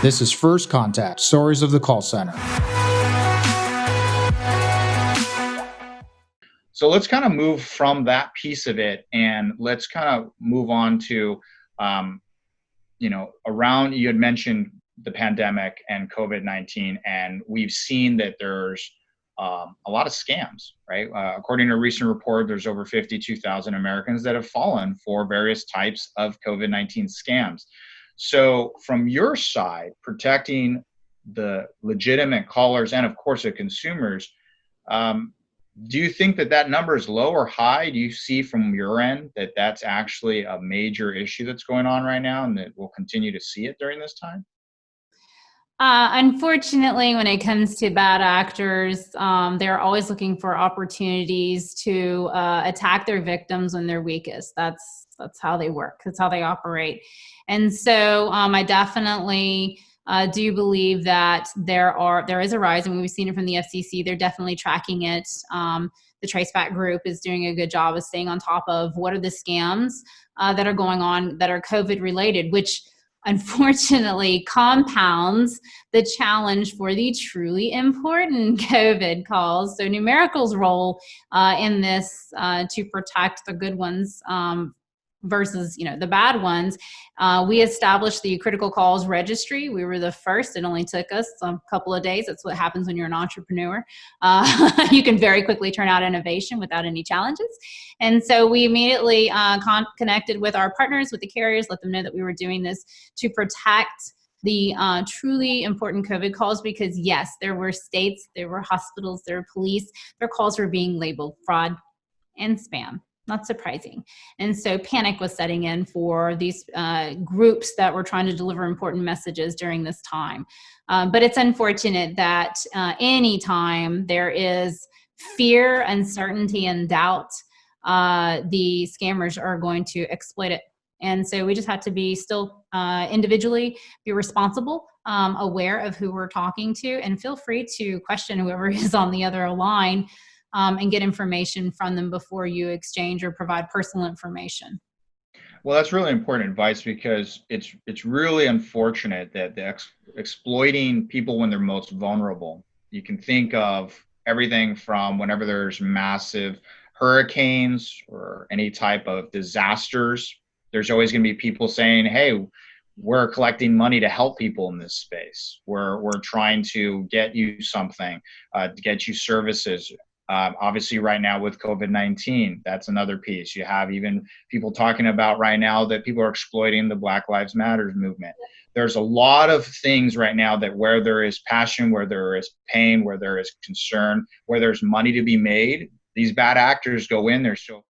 This is First Contact, Stories of the Call Center. So let's kind of move from that piece of it, and let's kind of move on to, around, you had mentioned the pandemic and COVID-19, and we've seen that there's a lot of scams, right? According to a recent report, there's over 52,000 Americans that have fallen for various types of COVID-19 scams. So from your side, protecting the legitimate callers and, of course, the consumers, do you think that number is low or high? Do you see from your end that that's actually a major issue that's going on right now and that we'll continue to see it during this time? Unfortunately, when it comes to bad actors, they're always looking for opportunities to attack their victims when they're weakest. That's how they work. That's how they operate. And so I definitely do believe that there is a rise, and we've seen it from the FCC. They're definitely tracking it. The Traceback Group is doing a good job of staying on top of what are the scams that are going on that are COVID related, which unfortunately compounds the challenge for the truly important COVID calls. So Numerical's role in this to protect the good ones versus the bad ones. We established the critical calls registry. We were the first. It only took us a couple of days. That's what happens when you're an entrepreneur. You can very quickly turn out innovation without any challenges. And so we immediately connected with our partners, with the carriers, let them know that we were doing this to protect the truly important COVID calls, because yes, there were states, there were hospitals, there were police, their calls were being labeled fraud and spam. Not surprising. And so panic was setting in for these groups that were trying to deliver important messages during this time. But it's unfortunate that anytime there is fear, uncertainty, and doubt, the scammers are going to exploit it. And so we just have to be still individually be responsible, aware of who we're talking to, and feel free to question whoever is on the other line. And get information from them before you exchange or provide personal information. Well, that's really important advice, because it's really unfortunate that exploiting people when they're most vulnerable. You can think of everything from whenever there's massive hurricanes or any type of disasters, there's always going to be people saying, hey, we're collecting money to help people in this space. We're trying to get you something, to get you services. Obviously, right now with COVID-19, that's another piece. You have even people talking about right now that people are exploiting the Black Lives Matter movement. There's a lot of things right now that where there is passion, where there is pain, where there is concern, where there's money to be made, these bad actors go in there. So